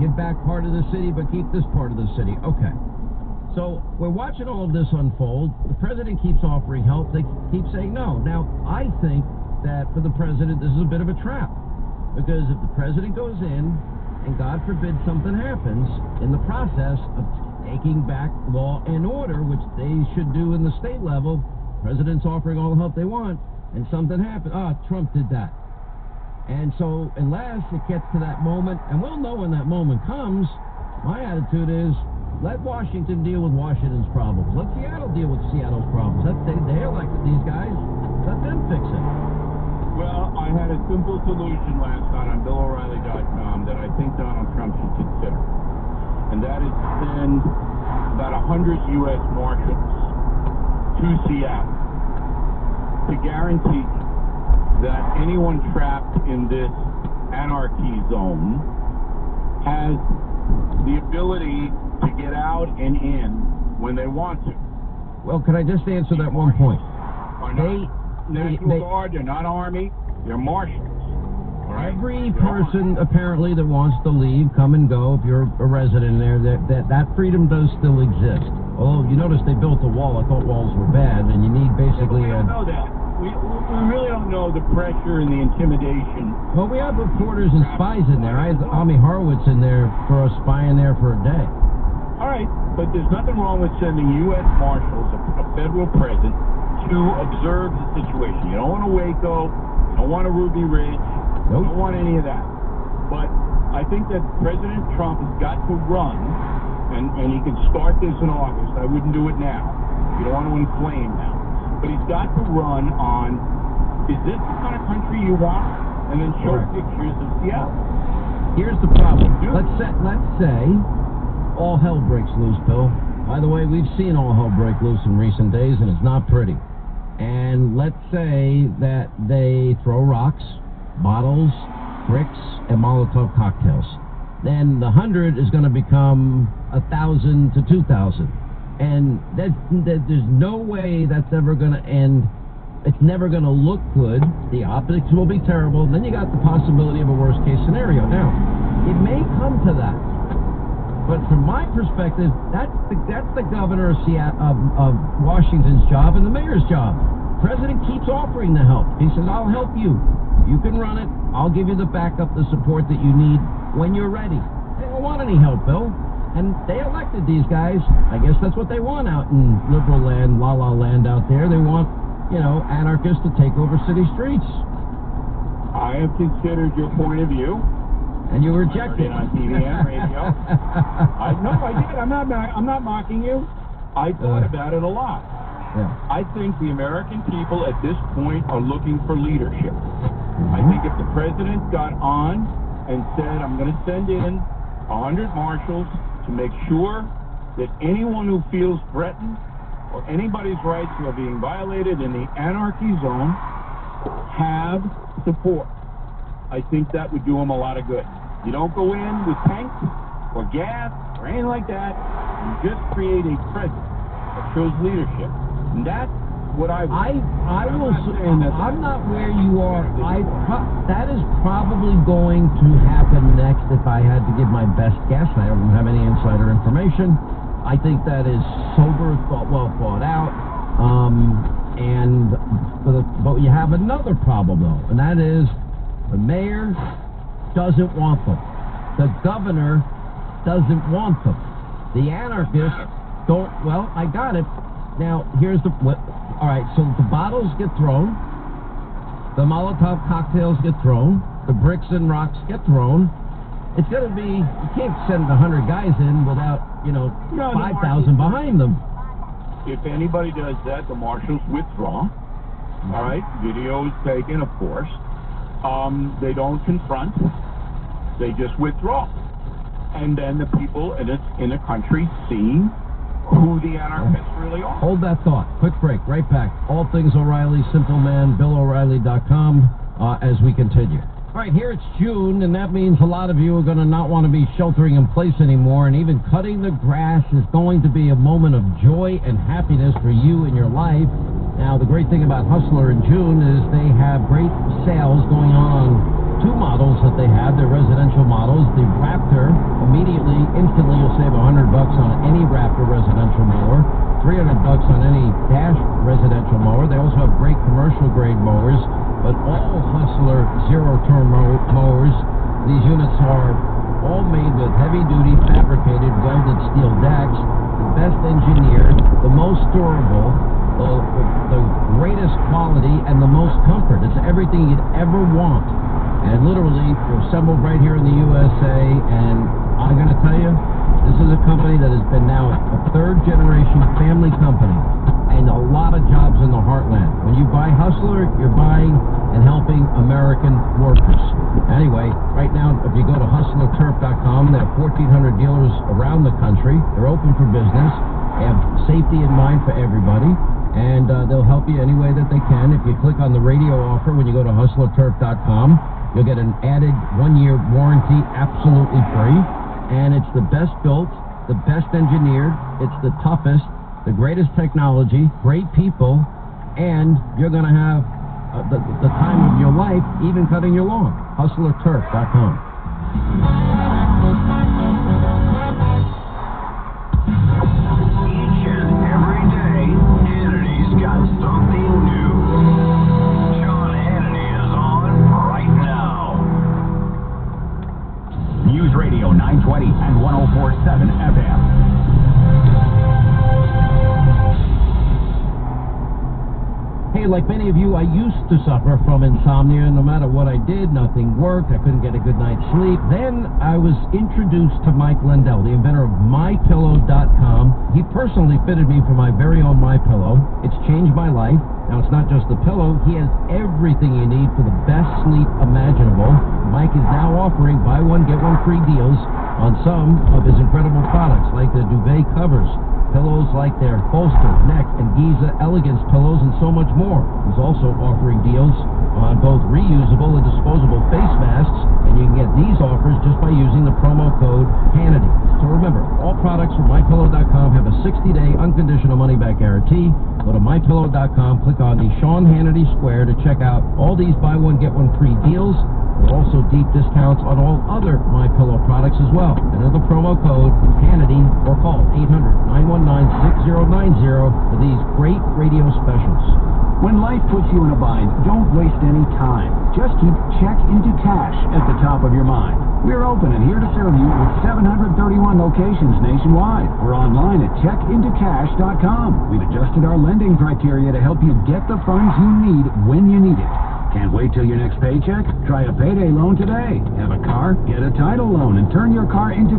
give back part of the city, but keep this part of the city. Okay. So we're watching all of this unfold. The president keeps offering help. They keep saying no. Now, I think that for the president, this is a bit of a trap. Because if the president goes in, and God forbid something happens, in the process of taking back law and order, which they should do in the state level, president's offering all the help they want, and something happens. Trump did that. And so, unless it gets to that moment, and we'll know when that moment comes, my attitude is, let Washington deal with Washington's problems. Let Seattle deal with Seattle's problems. They elected these guys. Let them fix it. Well, I had a simple solution last night on BillO'Reilly.com that I think Donald Trump should consider. And that is to send about 100 U.S. Marshals to Seattle to guarantee that anyone trapped in this anarchy zone has the ability to get out and in when they want to. Well, can I just answer that one point? National Guard, they're not Army, they're Marshals. All right? Every person apparently that wants to leave, come and go, if you're a resident there, that freedom does still exist. Oh, you notice they built a wall. I thought walls were bad, and you need basically we don't know that. We really don't know the pressure and the intimidation. Well, we have reporters and spies in there. I had Ami Horowitz in there for a spy in there for a day. All right, but there's nothing wrong with sending U.S. Marshals, a federal presence, to observe the situation. You don't want a Waco, you don't want a Ruby Ridge, you don't want any of that. But I think that President Trump has got to run, and he can start this in August. I wouldn't do it now. You don't want to inflame now. But he's got to run on, is this the kind of country you want? And then show pictures of Seattle. Here's the problem. Let's say all hell breaks loose, Bill. By the way, we've seen all hell break loose in recent days, and it's not pretty. And let's say that they throw rocks, bottles, bricks, and Molotov cocktails. Then the 100 is going to become 1,000 to 2,000. And there's no way that's ever going to end. It's never going to look good. The optics will be terrible. Then you got the possibility of a worst-case scenario. Now, it may come to that. But from my perspective, that's the governor of Washington's job and the mayor's job. The president keeps offering the help. He says, I'll help you. You can run it. I'll give you the backup, the support that you need when you're ready. They don't want any help, Bill. And they elected these guys. I guess that's what they want out in liberal land, la-la land out there. They want, anarchists to take over city streets. I have considered your point of view. And you rejected it on TV and radio. I did. I'm not mocking you. I thought about it a lot. Yeah. I think the American people at this point are looking for leadership. I think if the president got on and said, I'm going to send in 100 marshals to make sure that anyone who feels threatened or anybody's rights who are being violated in the anarchy zone have support, I think that would do them a lot of good. You don't go in with tanks or gas or anything like that. You just create a presence that shows leadership. And that's what I will say. I'm not where you are. That is probably going to happen next if I had to give my best guess. I don't have any insider information. I think that is sober, well thought out. But you have another problem, though, and that is the mayor doesn't want them. The governor doesn't want them. The anarchists don't. Well, I got it. Now, here's all right, so the bottles get thrown, the Molotov cocktails get thrown, the bricks and rocks get thrown. It's going to be, you can't send 100 guys in without, 5,000 behind them. If anybody does that, the marshals withdraw. All right, video is taken, of course. They don't confront, they just withdraw. And then the people in the country see who the anarchists really are. Hold that thought. Quick break. Right back. All things O'Reilly, Simple Man, BillO'Reilly.com as we continue. All right, here it's June, and that means a lot of you are going to not want to be sheltering in place anymore, and even cutting the grass is going to be a moment of joy and happiness for you in your life. Now, the great thing about Hustler in June is they have great sales going on two models that they have. They're residential models. The Raptor, a Instantly, you'll save $100 on any Raptor residential mower, $300 on any Dash residential mower. They also have great commercial grade mowers, but all Hustler zero-turn mowers. These units are all made with heavy-duty, fabricated, welded steel decks, the best engineered, the most durable, the greatest quality, and the most comfort. It's everything you'd ever want. And literally, they're assembled right here in the USA, and I'm going to tell you, this is a company that has been now a third-generation family company, and a lot of jobs in the heartland. When you buy Hustler, you're buying and helping American workers. Anyway, right now, if you go to hustlerturf.com, they have 1,400 dealers around the country. They're open for business. They have safety in mind for everybody, and they'll help you any way that they can. If you click on the radio offer when you go to hustlerturf.com, you'll get an added 1-year warranty absolutely free. And it's the best built, the best engineered, it's the toughest, the greatest technology, great people, and you're going to have the time of your life, even cutting your lawn. HustlerTurf.com. Each and every day, Hannity's got something new. Sean Hannity is on right now. News Radio 920 and 104.7 FM. Hey, like many of you, I used to suffer from insomnia. No matter what I did, nothing worked. I couldn't get a good night's sleep. Then I was introduced to Mike Lindell, the inventor of MyPillow.com. He personally fitted me for my very own MyPillow. It's changed my life. Now, it's not just the pillow. He has everything you need for the best sleep imaginable. Mike is now offering buy one, get one free deals on some of his incredible products, like the duvet covers, pillows like their bolster, neck, and Giza Elegance pillows, and so much more. He's also offering deals on both reusable and disposable face masks, and you can get these offers just by using the promo code Hannity. So remember, all products from MyPillow.com have a 60-day unconditional money-back guarantee. Go to MyPillow.com, click on the Sean Hannity Square to check out all these buy one, get one free deals. There are also deep discounts on all other MyPillow products as well. Enter the promo code Hannity or call 800-919-6090 for these great radio specials. When life puts you in a bind, don't waste any time. Just keep Check Into Cash at the top of your mind. We're open and here to serve you with 731 locations nationwide. We're online at checkintocash.com. We've adjusted our lending criteria to help you get the funds you need when you need it. Can't wait till your next paycheck? Try a payday loan today. Have a car? Get a title loan and turn your car into